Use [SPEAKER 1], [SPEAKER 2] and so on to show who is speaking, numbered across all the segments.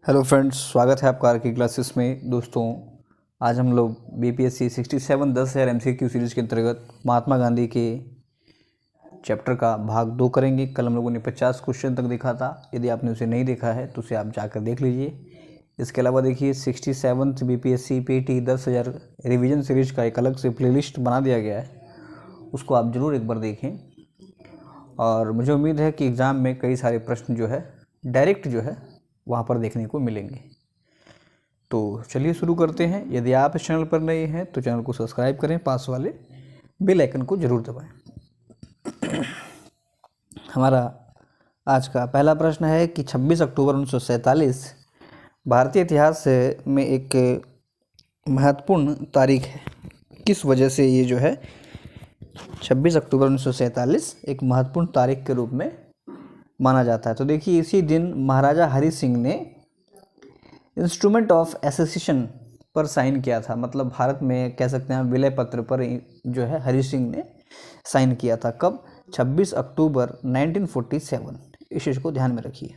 [SPEAKER 1] Hello friends, स्वागत है आपका आर की क्लासेस में। दोस्तों, आज हम लोग बीपीएससी 67 10,000 एमसीक्यू सीरीज़ के अंतर्गत महात्मा गांधी के चैप्टर का भाग 2 करेंगे। कल हम लोगों ने 50 क्वेश्चन तक देखा था। यदि आपने उसे नहीं देखा है तो उसे आप जाकर देख लीजिए। इसके अलावा देखिए 67th BPSC PT 10,000 revision series का एक अलग से प्लेलिस्ट बना दिया गया है, उसको आप ज़रूर एक बार देखें। और मुझे उम्मीद है कि एग्ज़ाम में कई सारे प्रश्न जो है डायरेक्ट जो है वहाँ पर देखने को मिलेंगे। तो चलिए शुरू करते हैं। यदि आप इस चैनल पर नए हैं तो चैनल को सब्सक्राइब करें, पास वाले बेल आइकन को ज़रूर दबाएं। हमारा आज का पहला प्रश्न है कि 26 अक्टूबर 1947 भारतीय इतिहास में एक महत्वपूर्ण तारीख है। किस वजह से ये जो है 26 अक्टूबर 1947 एक महत्वपूर्ण तारीख के रूप में माना जाता है? तो देखिए, इसी दिन महाराजा हरि सिंह ने इंस्ट्रूमेंट ऑफ एसोसिएशन पर साइन किया था। मतलब भारत में कह सकते हैं विलय पत्र पर जो है हरि सिंह ने साइन किया था। कब? 26 अक्टूबर 1947। इस चीज़ को ध्यान में रखिए।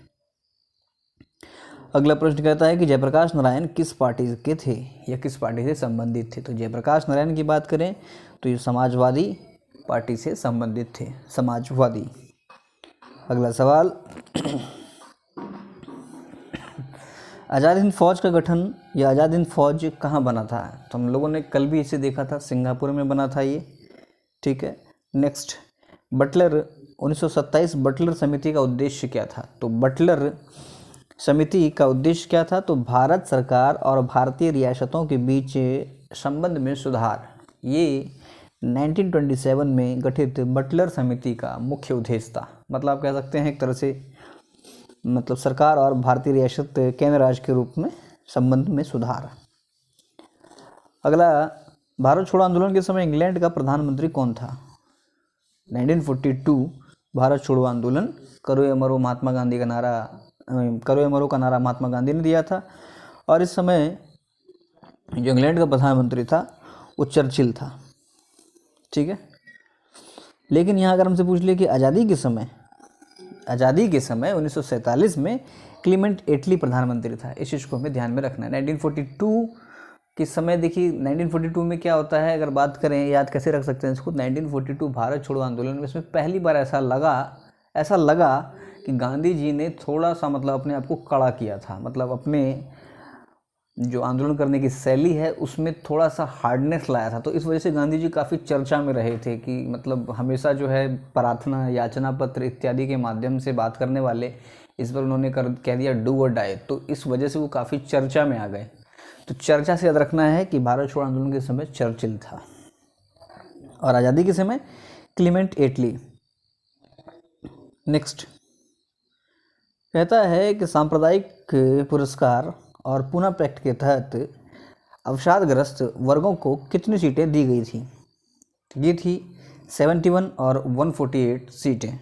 [SPEAKER 1] अगला प्रश्न कहता है कि जयप्रकाश नारायण किस पार्टी के थे या किस पार्टी से संबंधित थे? तो जयप्रकाश नारायण की बात करें तो ये समाजवादी पार्टी से संबंधित थे, समाजवादी। अगला सवाल, आज़ाद हिंद फौज का गठन या आज़ाद हिंद फौज कहाँ बना था? तो हम लोगों ने कल भी इसे देखा था, सिंगापुर में बना था ये। ठीक है। नेक्स्ट, बटलर 1927 बटलर समिति का उद्देश्य क्या था? तो बटलर समिति का उद्देश्य क्या था? तो भारत सरकार और भारतीय रियासतों के बीच संबंध में सुधार। ये 1927 में गठित बटलर समिति का मुख्य उद्देश्य था। मतलब आप कह सकते हैं एक तरह से मतलब सरकार और भारतीय रियासत केंद्र राज्य के रूप में संबंध में सुधार। अगला, भारत छोड़ो आंदोलन के समय इंग्लैंड का प्रधानमंत्री कौन था? 1942 भारत छोड़ो आंदोलन, करो या मरो महात्मा गांधी का नारा, करो या मरो का नारा महात्मा गांधी ने दिया था। और इस समय जो इंग्लैंड का प्रधानमंत्री था वो चर्चिल था। ठीक है। लेकिन यहाँ अगर हमसे पूछ ले कि आज़ादी के समय 1947 में क्लीमेंट एटली प्रधानमंत्री था। इस चीज़ को हमें ध्यान में रखना है। 1942 के समय देखिए 1942 में क्या होता है, अगर बात करें याद कैसे रख सकते हैं इसको। 1942 भारत छोड़ो आंदोलन में इसमें पहली बार ऐसा लगा कि गांधी जी ने थोड़ा सा मतलब अपने आप को कड़ा किया था। मतलब अपने जो आंदोलन करने की शैली है उसमें थोड़ा सा हार्डनेस लाया था। तो इस वजह से गांधी जी काफ़ी चर्चा में रहे थे कि मतलब हमेशा जो है प्रार्थना, याचना पत्र इत्यादि के माध्यम से बात करने वाले, इस पर उन्होंने कह दिया डू और डाई। तो इस वजह से वो काफ़ी चर्चा में आ गए। तो चर्चा से याद रखना है कि भारत छोड़ो आंदोलन के समय चर्चिल था और आज़ादी के समय क्लीमेंट एटली। नेक्स्ट कहता है कि सांप्रदायिक पुरस्कार और पुनः पैक्ट के तहत अवसादग्रस्त वर्गों को कितनी सीटें दी गई थी? ये थी 71 और 148 सीटें।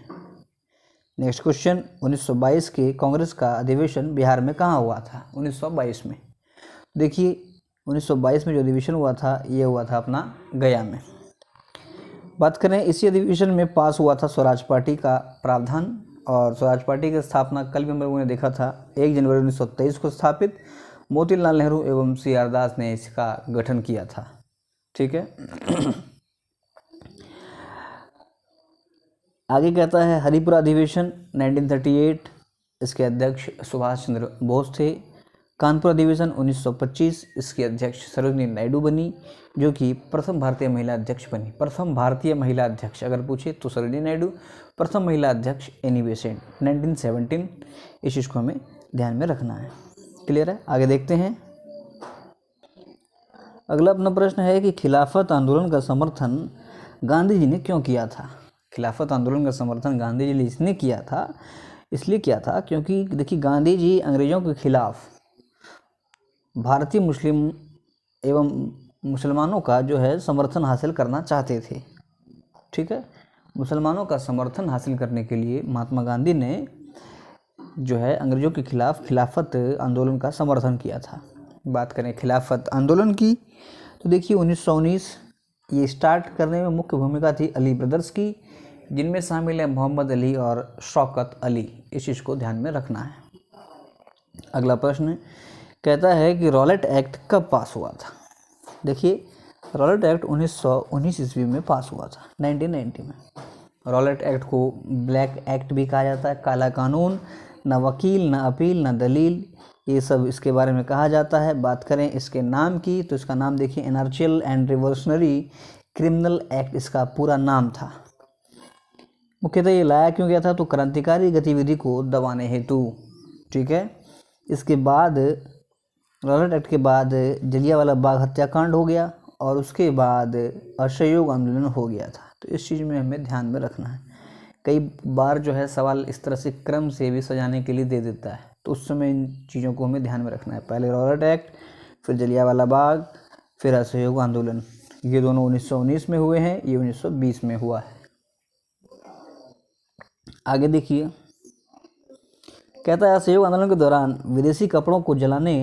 [SPEAKER 1] नेक्स्ट क्वेश्चन, 1922 के कांग्रेस का अधिवेशन बिहार में कहाँ हुआ था? 1922 में देखिए 1922 में जो अधिवेशन हुआ था ये हुआ था अपना गया में। बात करें इसी अधिवेशन में पास हुआ था स्वराज पार्टी का प्रावधान। और स्वराज पार्टी की स्थापना कल भी हम लोगों ने देखा था 1 जनवरी 1923 को स्थापित मोतीलाल नेहरू एवं CR दास ने इसका गठन किया था। ठीक है। आगे कहता है हरिपुरा अधिवेशन 1938, इसके अध्यक्ष सुभाष चंद्र बोस थे। कानपुर अधिवेशन 1925, इसकी अध्यक्ष सरोजिनी नायडू बनी, जो कि प्रथम भारतीय महिला अध्यक्ष बनी। प्रथम भारतीय महिला अध्यक्ष अगर पूछे तो सरोजिनी नायडू, प्रथम महिला अध्यक्ष एनी बेसेंट 1917। इस चीज़ को हमें ध्यान में रखना है। क्लियर है? आगे देखते हैं। अगला अपना प्रश्न है कि खिलाफत आंदोलन का समर्थन गांधी जी ने क्यों किया था? खिलाफत आंदोलन का समर्थन गांधी जी ने इसलिए किया था क्योंकि देखिए गांधी जी अंग्रेज़ों के खिलाफ भारतीय मुस्लिम एवं मुसलमानों का जो है समर्थन हासिल करना चाहते थे। ठीक है। मुसलमानों का समर्थन हासिल करने के लिए महात्मा गांधी ने जो है अंग्रेज़ों के खिलाफ खिलाफत आंदोलन का समर्थन किया था। बात करें खिलाफत आंदोलन की तो देखिए 1919 ये स्टार्ट करने में मुख्य भूमिका थी अली ब्रदर्स की, जिनमें शामिल है मोहम्मद अली और शौकत अली। इस चीज़ को ध्यान में रखना है। अगला प्रश्न कहता है कि रॉलेट एक्ट कब पास हुआ था। देखिए, रॉलेट एक्ट 1919 ईस्वी में पास हुआ था, 1990 में। रॉलेट एक्ट को ब्लैक एक्ट भी कहा जाता है, काला कानून, ना वकील, ना अपील, ना दलील, ये सब इसके बारे में कहा जाता है। बात करें इसके नाम की तो इसका नाम देखिए, एनार्चियल एंड रिवोल्यूशनरी क्रिमिनल एक्ट इसका पूरा नाम था। मुख्यतः ये लाया क्यों गया था, तो क्रांतिकारी गतिविधि को दबाने हेतु। ठीक है। इसके बाद रॉलेट एक्ट के बाद जलियांवाला बाग हत्याकांड हो गया और उसके बाद असहयोग आंदोलन हो गया था। तो इस चीज़ में हमें ध्यान में रखना है। कई बार जो है सवाल इस तरह से क्रम से भी सजाने के लिए दे देता है, तो उस समय इन चीज़ों को हमें ध्यान में रखना है। पहले रॉलेट एक्ट, फिर जलियांवाला बाग, फिर असहयोग आंदोलन। ये दोनों 1919 में हुए हैं, ये 1920 में हुआ है। आगे देखिए, कहता है असहयोग आंदोलन के दौरान विदेशी कपड़ों को जलाने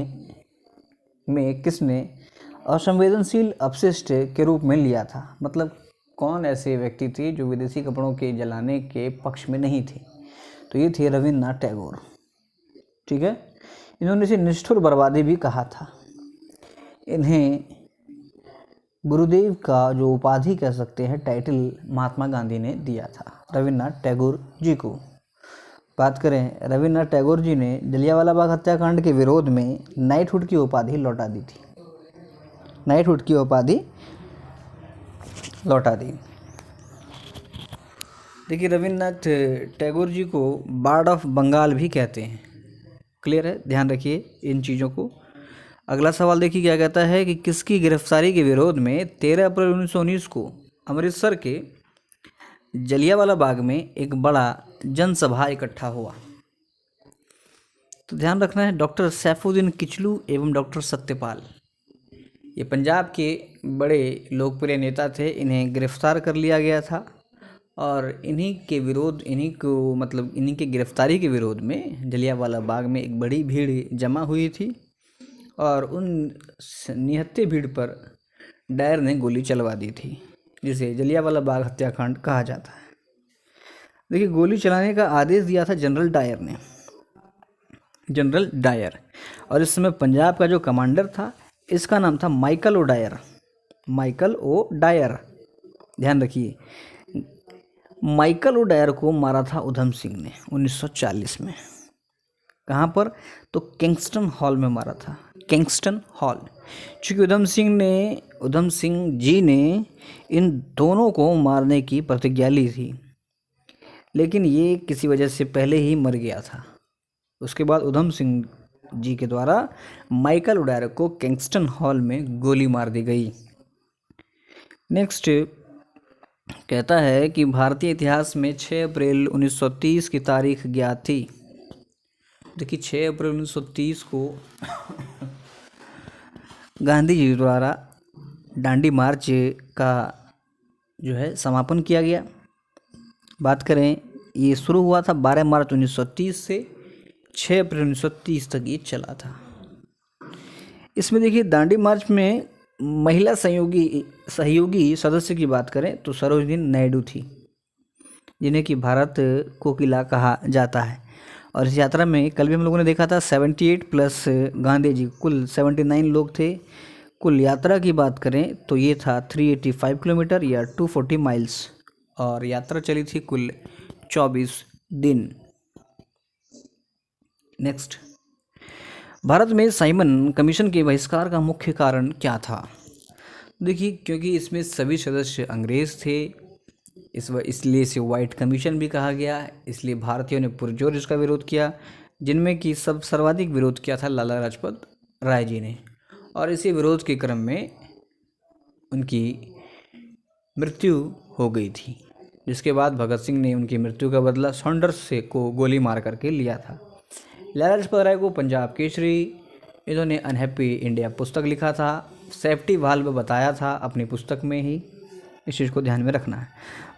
[SPEAKER 1] में किसने असंवेदनशील अपशिष्ट के रूप में लिया था। मतलब कौन ऐसे व्यक्ति थे जो विदेशी कपड़ों के जलाने के पक्ष में नहीं थे, तो ये थे रविन्द्रनाथ टैगोर। ठीक है। इन्होंने इसे निष्ठुर बर्बादी भी कहा था। इन्हें गुरुदेव का जो उपाधि कह सकते हैं, टाइटल, महात्मा गांधी ने दिया था रविन्द्रनाथ टैगोर जी को। बात करें, रविन्द्रनाथ टैगोर जी ने जलियांवाला बाग हत्याकांड के विरोध में नाइटहुड की उपाधि लौटा दी थी। नाइटहुड की उपाधि लौटा दी। देखिए, रविन्द्रनाथ टैगोर जी को बार्ड ऑफ बंगाल भी कहते हैं। क्लियर है, ध्यान रखिए इन चीज़ों को। अगला सवाल देखिए क्या कहता है कि किसकी गिरफ्तारी के विरोध में 13 अप्रैल 1919 को अमृतसर के जलियांवाला बाग में एक बड़ा जनसभा इकट्ठा हुआ। तो ध्यान रखना है, डॉक्टर सैफुद्दीन किचलू एवं डॉक्टर सत्यपाल, ये पंजाब के बड़े लोकप्रिय नेता थे। इन्हें गिरफ्तार कर लिया गया था और इन्हीं की गिरफ्तारी के विरोध में जलियांवाला बाग में एक बड़ी भीड़ जमा हुई थी और उन निहत्थे भीड़ पर डायर ने गोली चलवा दी थी, जिसे जलियांवाला बाग हत्याकांड कहा जाता है। देखिए, गोली चलाने का आदेश दिया था जनरल डायर ने, जनरल डायर। और इस समय पंजाब का जो कमांडर था, इसका नाम था Michael O'Dwyer. Michael O'Dwyer, ध्यान रखिए, माइकल ओ डायर को मारा था उधम सिंह ने 1940 में। कहाँ पर, तो किंगस्टन हॉल में मारा था, किंगस्टन हॉल। चूँकि उधम सिंह जी ने इन दोनों को मारने की प्रतिज्ञा ली थी, लेकिन ये किसी वजह से पहले ही मर गया था। उसके बाद उधम सिंह जी के द्वारा माइकल ओ डायर को किंगस्टन हॉल में गोली मार दी गई। नेक्स्ट कहता है कि भारतीय इतिहास में 6 अप्रैल 1930 की तारीख ज्ञात थी। देखिए, 6 अप्रैल 1930 को गांधी जी द्वारा डांडी मार्च का जो है समापन किया गया। बात करें, ये शुरू हुआ था 12 मार्च 1930 से 6 अप्रैल 1930 तक ये चला था। इसमें देखिए, दांडी मार्च में महिला सहयोगी सदस्य की बात करें तो सरोजिनी नायडू थी, जिन्हें कि भारत कोकिला कहा जाता है। और इस यात्रा में कल भी हम लोगों ने देखा था 78 प्लस गांधी जी, कुल 79 लोग थे। कुल यात्रा की बात करें तो ये था 385 किलोमीटर या 240 माइल्स, और यात्रा चली थी कुल 24 दिन। नेक्स्ट, भारत में साइमन कमीशन के बहिष्कार का मुख्य कारण क्या था। देखिए, क्योंकि इसमें सभी सदस्य अंग्रेज थे, इसलिए इसे वाइट कमीशन भी कहा गया। इसलिए भारतीयों ने पुरजोर इसका विरोध किया, जिनमें कि सर्वाधिक विरोध किया था लाला लाजपत राय जी ने। और इसी विरोध के क्रम में उनकी मृत्यु हो गई थी, जिसके बाद भगत सिंह ने उनकी मृत्यु का बदला सॉन्डर्स को गोली मार करके लिया था। लाला लाजपत राय को पंजाब केसरी, इन्होंने अनहैप्पी इंडिया पुस्तक लिखा था, सेफ्टी वाल्व बताया था अपनी पुस्तक में ही। इस चीज़ को ध्यान में रखना है।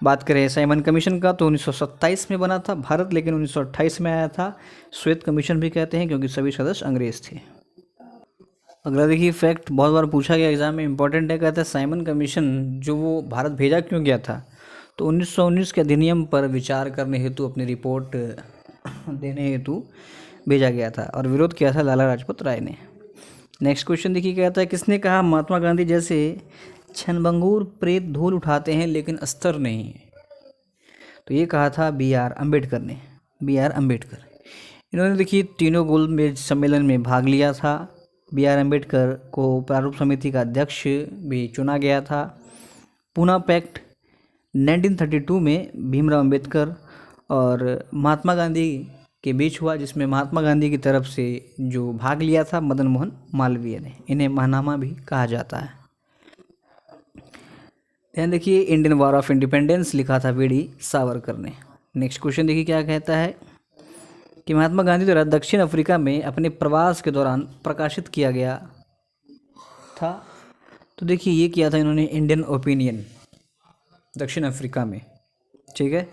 [SPEAKER 1] बात करें साइमन कमीशन का तो 1927 में बना था भारत, लेकिन 1928 में आया था। श्वेत कमीशन भी कहते हैं क्योंकि सभी सदस्य अंग्रेज थे। अगला देखिए, फैक्ट बहुत बार पूछा गया एग्जाम में, इंपॉर्टेंट है। कहता है साइमन कमीशन जो वो भारत भेजा क्यों गया था, तो 1919 के अधिनियम पर विचार करने हेतु, अपनी रिपोर्ट देने हेतु भेजा गया था और विरोध किया था लाला लाजपत राय ने। नेक्स्ट क्वेश्चन देखिए क्या आता है, किसने कहा महात्मा गांधी जैसे क्षणभंगुर प्रेत धूल उठाते हैं लेकिन अस्तर नहीं? तो ये कहा था बी.आर. अम्बेडकर ने, बी.आर. अम्बेडकर। इन्होंने देखिए तीनों गोल मेज सम्मेलन में भाग लिया था। बी.आर. अम्बेडकर को प्रारूप समिति का अध्यक्ष भी चुना गया था। पूना पैक्ट 1932 में भीमराव अम्बेडकर और महात्मा गांधी के बीच हुआ, जिसमें महात्मा गांधी की तरफ से जो भाग लिया था मदन मोहन मालवीय ने। इन्हें महानामा भी कहा जाता है। ध्यान देखिए, इंडियन वॉर ऑफ इंडिपेंडेंस लिखा था वी.डी. सावरकर ने। नेक्स्ट क्वेश्चन देखिए क्या कहता है कि महात्मा गांधी द्वारा दक्षिण अफ्रीका में अपने प्रवास के दौरान प्रकाशित किया गया था। तो देखिए ये किया था इन्होंने इंडियन ओपिनियन दक्षिण अफ्रीका में। ठीक है,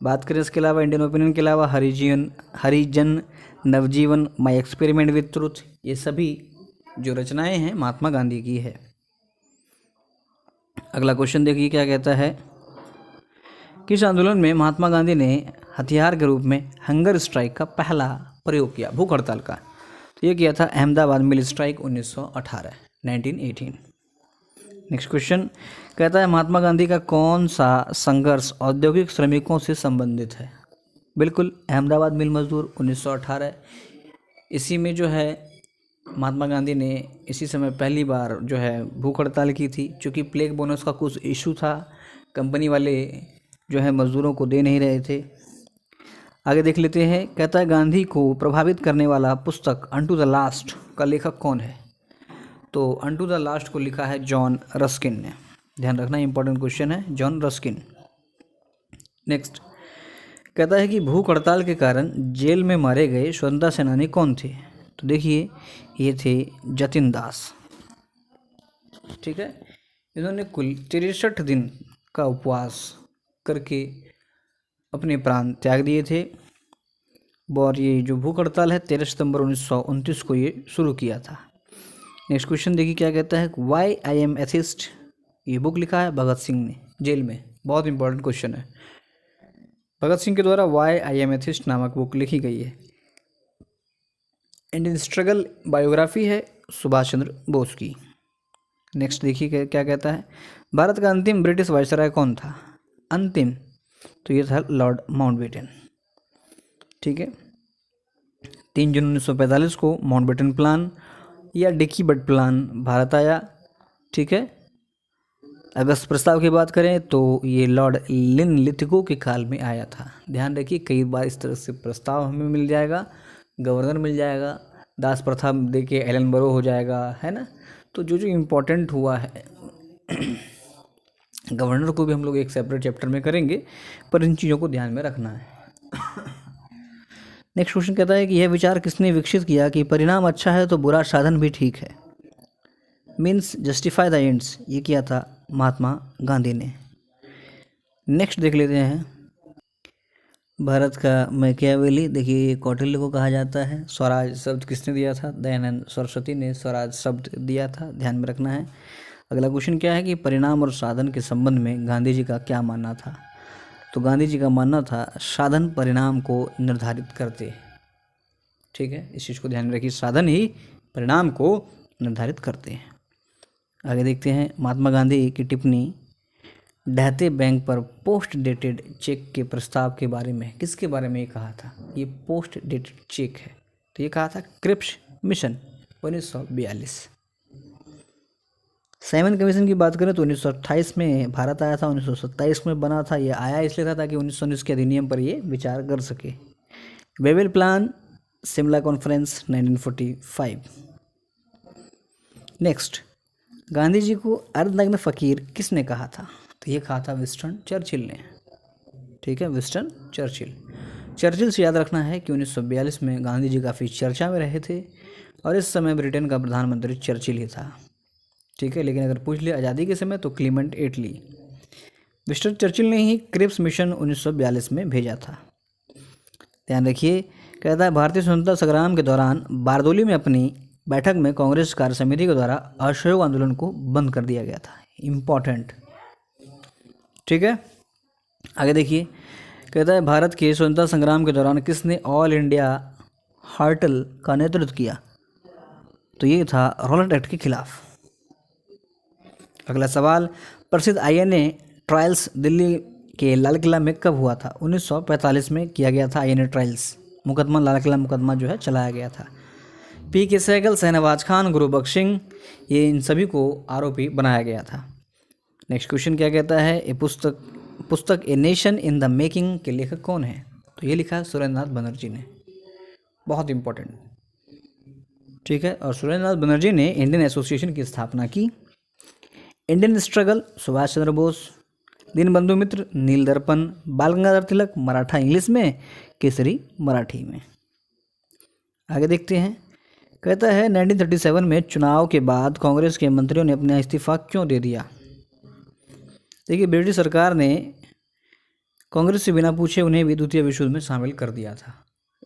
[SPEAKER 1] बात करें इसके अलावा इंडियन ओपिनियन के अलावा हरिजन नवजीवन, माई एक्सपेरिमेंट विद ट्रुथ, ये सभी जो रचनाएं हैं महात्मा गांधी की है। अगला क्वेश्चन देखिए क्या कहता है, किस आंदोलन में महात्मा गांधी ने हथियार के रूप में हंगर स्ट्राइक का पहला प्रयोग किया, भूख हड़ताल का? तो ये किया था अहमदाबाद मिल स्ट्राइक 1918। नेक्स्ट क्वेश्चन कहता है महात्मा गांधी का कौन सा संघर्ष औद्योगिक श्रमिकों से संबंधित है? बिल्कुल, अहमदाबाद मिल मजदूर 1918। इसी में जो है महात्मा गांधी ने इसी समय पहली बार जो है भूख हड़ताल की थी, क्योंकि प्लेग बोनस का कुछ इशू था, कंपनी वाले जो है मजदूरों को दे नहीं रहे थे। आगे देख लेते हैं, कहता है गांधी को प्रभावित करने वाला पुस्तक अनटू द लास्ट का लेखक कौन है? तो अनटू द लास्ट को लिखा है जॉन रस्किन ने। ध्यान रखना, इंपॉर्टेंट क्वेश्चन है, जॉन रस्किन। नेक्स्ट कहता है कि भूख हड़ताल के कारण जेल में मारे गए स्वतंत्रता सेनानी कौन थे? तो देखिए ये थे जतिन दास। ठीक है, इन्होंने कुल 63 दिन का उपवास करके अपने प्राण त्याग दिए थे। और ये जो भूख हड़ताल है 13 सितंबर 1929 को ये शुरू किया था। नेक्स्ट क्वेश्चन देखिए क्या कहता है, वाई आई एम एथिस्ट, ये बुक लिखा है भगत सिंह ने जेल में। बहुत इंपॉर्टेंट क्वेश्चन है। भगत सिंह के द्वारा वाई आई एम एथिस्ट नामक बुक लिखी गई है। इंडियन स्ट्रगल बायोग्राफी है सुभाष चंद्र बोस की। नेक्स्ट देखिए क्या कहता है, भारत का अंतिम ब्रिटिश वायसराय कौन था? अंतिम, तो ये था लॉर्ड माउंटबेटन। ठीक है, 3 जून 1945 को माउंटबेटन प्लान या डिकी बट प्लान भारत आया। ठीक है, अगस्त प्रस्ताव की बात करें तो ये लॉर्ड लिनलिथगो के काल में आया था। ध्यान रखिए, कई बार इस तरह से प्रस्ताव हमें मिल जाएगा, गवर्नर मिल जाएगा, दास प्रथा दे के एलन बरो हो जाएगा, है ना। तो जो जो इम्पोर्टेंट हुआ है गवर्नर को भी हम लोग एक सेपरेट चैप्टर में करेंगे, पर इन चीज़ों को ध्यान में रखना है। नेक्स्ट क्वेश्चन कहता है कि यह विचार किसने विकसित किया कि परिणाम अच्छा है तो बुरा साधन भी ठीक है, मीन्स जस्टिफाई द एंड्स, ये किया था महात्मा गांधी ने। नेक्स्ट देख लेते हैं, भारत का मैकियावेली, देखिए ये कौटिल्य को कहा जाता है। स्वराज शब्द किसने दिया था? दयानंद सरस्वती ने स्वराज शब्द दिया था, ध्यान में रखना है। अगला क्वेश्चन क्या है कि परिणाम और साधन के संबंध में गांधी जी का क्या मानना था? तो गांधी जी का मानना था साधन परिणाम को निर्धारित करते। ठीक है, इस चीज़ को ध्यान में रखिए, साधन ही परिणाम को निर्धारित करते हैं। आगे देखते हैं महात्मा गांधी की टिप्पणी ढहते बैंक पर पोस्ट डेटेड चेक के प्रस्ताव के बारे में, किसके बारे में ये कहा था? ये पोस्ट डेटेड चेक है, तो ये कहा था क्रिप्स मिशन 1942। साइमन कमीशन की बात करें तो 1928 में भारत आया था, 1927 में बना था। ये आया इसलिए था ताकि 1919 के अधिनियम पर ये विचार कर सके। Wavell plan, Shimla conference 1945। Next, Gandhi ji को अर्धनग्न फकीर किसने कहा था? तो ये कहा था विंस्टन चर्चिल ने। ठीक है, विंस्टन चर्चिल। चर्चिल से याद रखना है कि 1942 में गांधी जी काफ़ी चर्चा में रहे थे और इस समय ब्रिटेन का प्रधानमंत्री चर्चिल ही था। ठीक है, लेकिन अगर पूछ लिया आज़ादी के समय तो क्लीमेंट एटली। विंस्टन चर्चिल ने ही क्रिप्स मिशन 1942 में भेजा था। ध्यान रखिए, कहता है भारतीय स्वतंत्रता संग्राम के दौरान बारदोली में अपनी बैठक में कांग्रेस कार्य समिति के द्वारा असहयोग आंदोलन को बंद कर दिया गया था। इम्पॉर्टेंट। ठीक है, आगे देखिए, कहता है भारत के स्वतंत्रता संग्राम के दौरान किसने ऑल इंडिया हार्टल का नेतृत्व किया? तो ये था रॉलेट एक्ट के खिलाफ। अगला सवाल, प्रसिद्ध आईएनए ट्रायल्स दिल्ली के लाल किला में कब हुआ था? 1945 में किया गया था आईएनए ट्रायल्स। मुकदमा लाल किला मुकदमा जो है चलाया गया था। पी के सहगल, शहनवाज खान, गुरबख्श सिंह, ये इन सभी को आरोपी बनाया गया था। नेक्स्ट क्वेश्चन क्या कहता है, ये पुस्तक a nation in the making के लेखक कौन है? तो ये लिखा सुरेंद्रनाथ बनर्जी ने। बहुत इंपॉर्टेंट, ठीक है। और सुरेंद्रनाथ बनर्जी ने इंडियन एसोसिएशन की स्थापना की। इंडियन स्ट्रगल, सुभाष चंद्र बोस, दीनबंधु मित्र, नील दर्पण, बाल गंगाधर तिलक, मराठा इंग्लिश में, केसरी मराठी में। आगे देखते हैं, कहता है 1937 में चुनाव के बाद कांग्रेस के मंत्रियों ने अपना इस्तीफा क्यों दे दिया? देखिए, ब्रिटिश सरकार ने कांग्रेस से बिना पूछे उन्हें भी द्वितीय विश्व युद्ध में शामिल कर दिया था।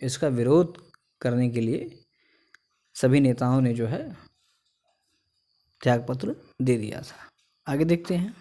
[SPEAKER 1] इसका विरोध करने के लिए सभी नेताओं ने जो है त्यागपत्र दे दिया था। आगे देखते हैं।